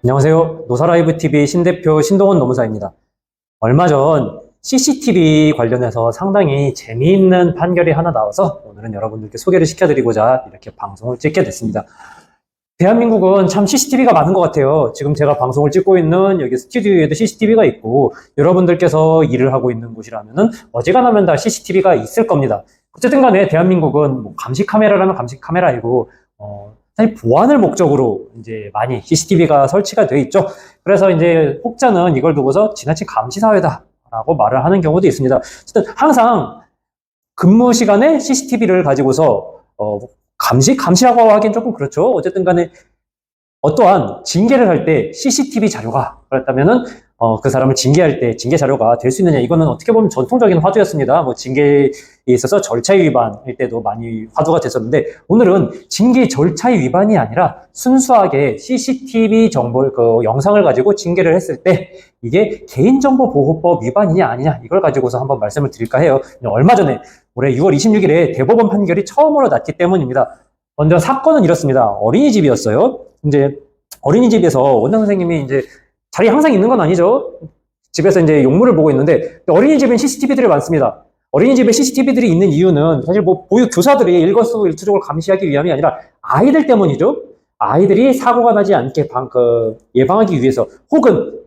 안녕하세요. 노사라이브TV 신대표 신동원 노무사입니다. 얼마 전 CCTV 관련해서 상당히 재미있는 판결이 하나 나와서 오늘은 여러분들께 소개를 시켜드리고자 이렇게 방송을 찍게 됐습니다. 대한민국은 참 CCTV가 많은 것 같아요. 지금 제가 방송을 찍고 있는 여기 스튜디오에도 CCTV가 있고 여러분들께서 일을 하고 있는 곳이라면은 어지간하면 다 CCTV가 있을 겁니다. 어쨌든 간에 대한민국은 뭐 감시 카메라라면 감시 카메라이고 사실 보안을 목적으로 이제 많이 CCTV가 설치가 되어 있죠. 그래서 이제 혹자는 이걸 두고서 지나친 감시 사회다라고 말을 하는 경우도 있습니다. 어쨌든 항상 근무 시간에 CCTV를 가지고서 감시라고 하긴 조금 그렇죠. 어쨌든 간에 어떠한 징계를 할 때 CCTV 자료가 그렇다면은 그 사람을 징계할 때 징계 자료가 될 수 있느냐, 이거는 어떻게 보면 전통적인 화두였습니다. 뭐 징계에 있어서 절차 위반일 때도 많이 화두가 됐었는데, 오늘은 징계 절차 위반이 아니라 순수하게 CCTV 정보 그 영상을 가지고 징계를 했을 때 이게 개인정보보호법 위반이냐 아니냐, 이걸 가지고서 한번 말씀을 드릴까 해요. 얼마 전에 올해 6월 26일에 대법원 판결이 처음으로 났기 때문입니다. 먼저 사건은 이렇습니다. 어린이집이었어요. 이제 어린이집에서 원장 선생님이 이제 자리에 항상 있는 건 아니죠. 집에서 이제 용무를 보고 있는데, 어린이집엔 CCTV들이 많습니다. 어린이집에 CCTV들이 있는 이유는 사실 뭐 보육 교사들이 일거수일투족을 감시하기 위함이 아니라 아이들 때문이죠. 아이들이 사고가 나지 않게 예방하기 위해서, 혹은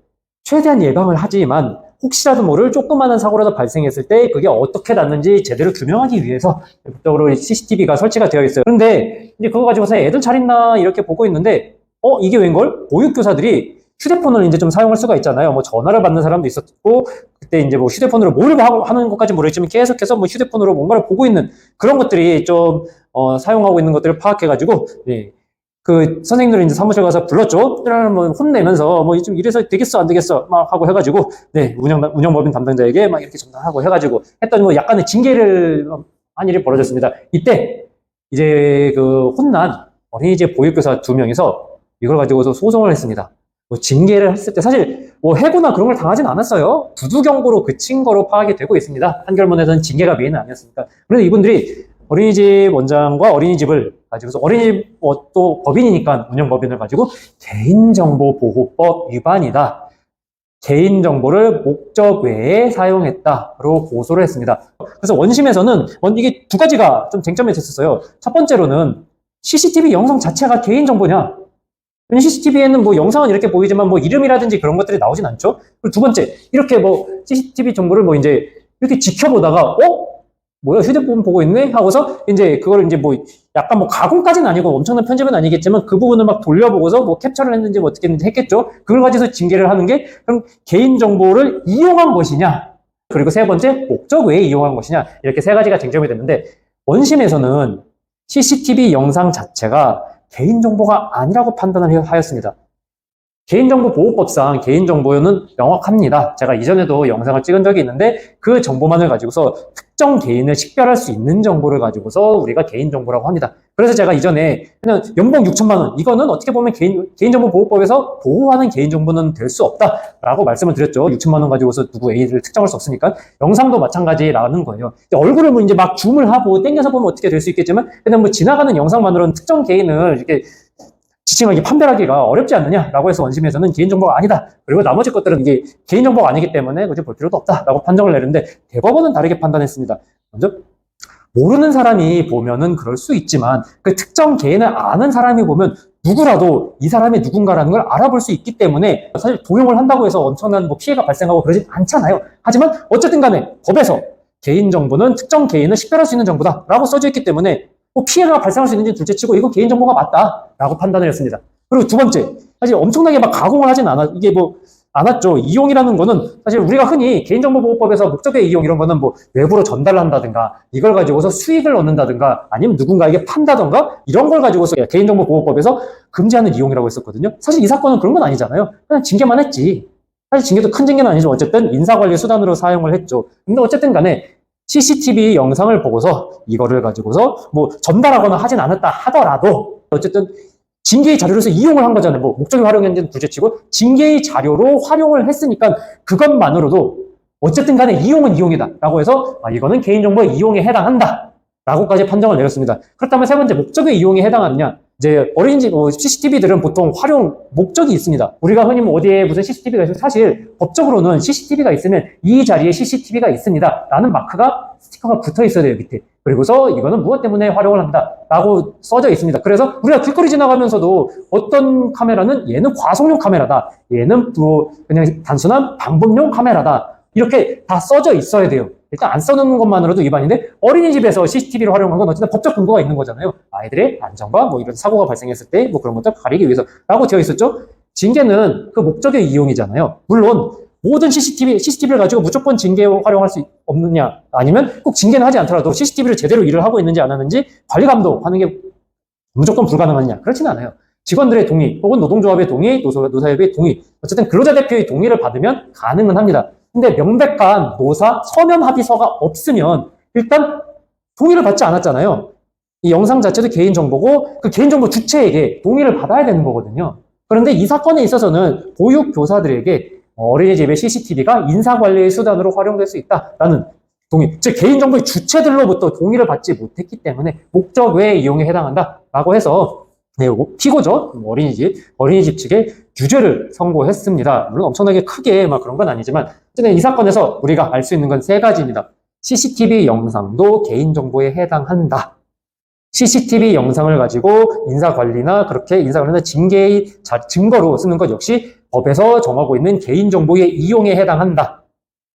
최대한 예방을 하지만 혹시라도 모를 조그마한 사고라도 발생했을 때 그게 어떻게 났는지 제대로 규명하기 위해서 적극적으로 CCTV가 설치가 되어 있어요. 그런데 이제 그거 가지고서 애들 잘 있나 이렇게 보고 있는데, 이게 웬걸? 보육교사들이 휴대폰을 이제 좀 사용할 수가 있잖아요. 뭐 전화를 받는 사람도 있었고, 그때 이제 뭐 휴대폰으로 뭘 하는 것까지 모르겠지만 계속해서 뭐 휴대폰으로 뭔가를 보고 있는 그런 것들이 좀 사용하고 있는 것들을 파악해가지고, 네. 그 선생님들이 이제 사무실 가서 불렀죠. 뭐 혼내면서 뭐 좀 이래서 되겠어 안 되겠어 막 하고 해가지고, 네, 운영법인 담당자에게 막 이렇게 전달하고 해가지고 했더니 뭐 약간의 징계를 한 일이 벌어졌습니다. 이때 이제 그 혼난 어린이집 보육교사 2명이서 이걸 가지고서 소송을 했습니다. 뭐 징계를 했을 때 사실 뭐 해고나 그런 걸 당하진 않았어요. 두두 경고로 그친 거로 파악이 되고 있습니다. 판결문에서는 징계가 메인은 아니었으니까. 그래서 이분들이 어린이집 원장과 어린이집을 가지고서, 어린이집 또 법인이니까 운영법인을 가지고 개인정보보호법 위반이다, 개인정보를 목적 외에 사용했다로 고소를 했습니다. 그래서 원심에서는 이게 두 가지가 좀 쟁점이 됐었어요. 첫 번째로는 CCTV 영상 자체가 개인정보냐? CCTV에는 뭐 영상은 이렇게 보이지만 뭐 이름이라든지 그런 것들이 나오진 않죠. 그리고 두 번째, 이렇게 뭐 CCTV 정보를 뭐 이제 이렇게 지켜보다가 뭐야, 휴대폰 보고 있네? 하고서 이제 그걸 이제 뭐 약간 뭐 가공까지는 아니고 엄청난 편집은 아니겠지만 그 부분을 막 돌려보고서 뭐 캡처를 했는지 뭐 어떻게 했는지 했겠죠. 그걸 가지고서 징계를 하는 게 그럼 개인정보를 이용한 것이냐, 그리고 세 번째, 목적 외에 이용한 것이냐, 이렇게 세 가지가 쟁점이 됐는데, 원심에서는 CCTV 영상 자체가 개인정보가 아니라고 판단을 하였습니다. 개인정보보호법상 개인정보는 명확합니다. 제가 이전에도 영상을 찍은 적이 있는데, 그 정보만을 가지고서 특정 개인을 식별할 수 있는 정보를 가지고서 우리가 개인정보라고 합니다. 그래서 제가 이전에 그냥 연봉 6천만 원, 이거는 어떻게 보면 개인정보보호법에서 보호하는 개인정보는 될 수 없다라고 말씀을 드렸죠. 6천만 원 가지고서 누구 A를 특정할 수 없으니까. 영상도 마찬가지라는 거예요. 얼굴을 뭐 이제 막 줌을 하고 땡겨서 보면 어떻게 될 수 있겠지만, 그냥 뭐 지나가는 영상만으로는 특정 개인을 이렇게 지칭하기, 판별하기가 어렵지 않느냐라고 해서 원심에서는 개인정보가 아니다, 그리고 나머지 것들은 이게 개인정보가 아니기 때문에 굳이 볼 필요도 없다라고 판정을 내는데, 대법원은 다르게 판단했습니다. 먼저, 모르는 사람이 보면은 그럴 수 있지만 그 특정 개인을 아는 사람이 보면 누구라도 이 사람이 누군가라는 걸 알아볼 수 있기 때문에 사실 도용을 한다고 해서 엄청난 뭐 피해가 발생하고 그러진 않잖아요. 하지만 어쨌든 간에 법에서 개인정보는 특정 개인을 식별할 수 있는 정보다라고 써져 있기 때문에 뭐 피해가 발생할 수 있는지 둘째치고 이건 개인정보가 맞다라고 판단을 했습니다. 그리고 두 번째, 사실 엄청나게 막 가공을 하진 이게 뭐 않았죠. 이용이라는 거는 사실 우리가 흔히 개인정보보호법에서 목적의 이용 이런 거는 뭐 외부로 전달한다든가, 이걸 가지고서 수익을 얻는다든가, 아니면 누군가에게 판다든가, 이런 걸 가지고서 개인정보보호법에서 금지하는 이용이라고 했었거든요. 사실 이 사건은 그런 건 아니잖아요. 그냥 징계만 했지. 사실 징계도 큰 징계는 아니죠. 어쨌든 인사관리 수단으로 사용을 했죠. 근데 어쨌든 간에 CCTV 영상을 보고서 이거를 가지고서 뭐 전달하거나 하진 않았다 하더라도 어쨌든 징계의 자료로서 이용을 한 거잖아요. 뭐 목적이 활용했는지는 둘째치고 징계의 자료로 활용을 했으니까 그것만으로도 어쨌든 간에 이용은 이용이다 라고 해서 이거는 개인정보의 이용에 해당한다 라고까지 판정을 내렸습니다. 그렇다면 세 번째, 목적의 이용에 해당하느냐? 이제 어린이집 CCTV들은 보통 활용 목적이 있습니다. 우리가 흔히 뭐 어디에 무슨 CCTV가 있으면 사실 법적으로는 CCTV가 있으면 이 자리에 CCTV가 있습니다 라는 마크가 스티커가 붙어 있어야 돼요, 밑에. 그리고서 이거는 무엇 때문에 활용을 합니다 라고 써져 있습니다. 그래서 우리가 길거리 지나가면서도 어떤 카메라는 얘는 과속용 카메라다, 얘는 그냥 단순한 방범용 카메라다, 이렇게 다 써져 있어야 돼요. 일단 안 써놓는 것만으로도 위반인데, 어린이집에서 CCTV를 활용한 건 어쨌든 법적 근거가 있는 거잖아요. 아이들의 안전과 뭐 이런 사고가 발생했을 때 뭐 그런 것들 가리기 위해서 라고 되어 있었죠. 징계는 그 목적의 이용이잖아요. 물론 모든 CCTV를 가지고 무조건 징계 활용할 수 없느냐, 아니면 꼭 징계는 하지 않더라도 CCTV를 제대로 일을 하고 있는지 안 하는지 관리 감독하는 게 무조건 불가능하느냐, 그렇지는 않아요. 직원들의 동의 혹은 노동조합의 동의, 노사협의 동의, 어쨌든 근로자 대표의 동의를 받으면 가능은 합니다. 근데 명백한 노사 서면 합의서가 없으면 일단 동의를 받지 않았잖아요. 이 영상 자체도 개인정보고 그 개인정보 주체에게 동의를 받아야 되는 거거든요. 그런데 이 사건에 있어서는 보육교사들에게 어린이집의 CCTV가 인사관리의 수단으로 활용될 수 있다라는 동의, 즉 개인정보의 주체들로부터 동의를 받지 못했기 때문에 목적 외의 이용에 해당한다라고 해서 피고죠, 어린이집 측에 유죄를 선고했습니다. 물론 엄청나게 크게 막 그런 건 아니지만 어쨌든 이 사건에서 우리가 알 수 있는 건 세 가지입니다. CCTV 영상도 개인정보에 해당한다. CCTV 영상을 가지고 인사관리나 징계의 증거로 쓰는 것 역시 법에서 정하고 있는 개인정보의 이용에 해당한다.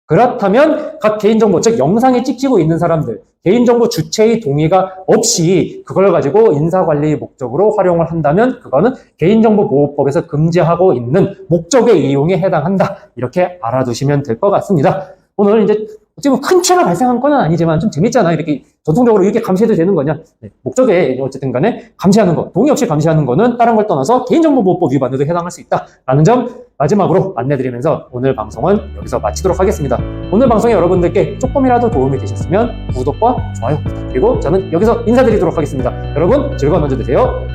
그렇다면 각 개인정보, 즉 영상에 찍히고 있는 사람들, 개인정보 주체의 동의가 없이 그걸 가지고 인사관리 목적으로 활용을 한다면 그거는 개인정보보호법에서 금지하고 있는 목적의 이용에 해당한다. 이렇게 알아두시면 될 것 같습니다. 오늘 이제 어찌보면 큰 피해가 발생한 건 아니지만 좀 재밌잖아요. 이렇게 전통적으로 이렇게 감시해도 되는 거냐. 목적에 어쨌든 간에 감시하는 거, 동의 없이 감시하는 거는 다른 걸 떠나서 개인정보보호법 위반에도 해당할 수 있다라는 점 마지막으로 안내드리면서 오늘 방송은 여기서 마치도록 하겠습니다. 오늘 방송이 여러분들께 조금이라도 도움이 되셨으면 구독과 좋아요 부탁드리고 저는 여기서 인사드리도록 하겠습니다. 여러분 즐거운 하루 되세요.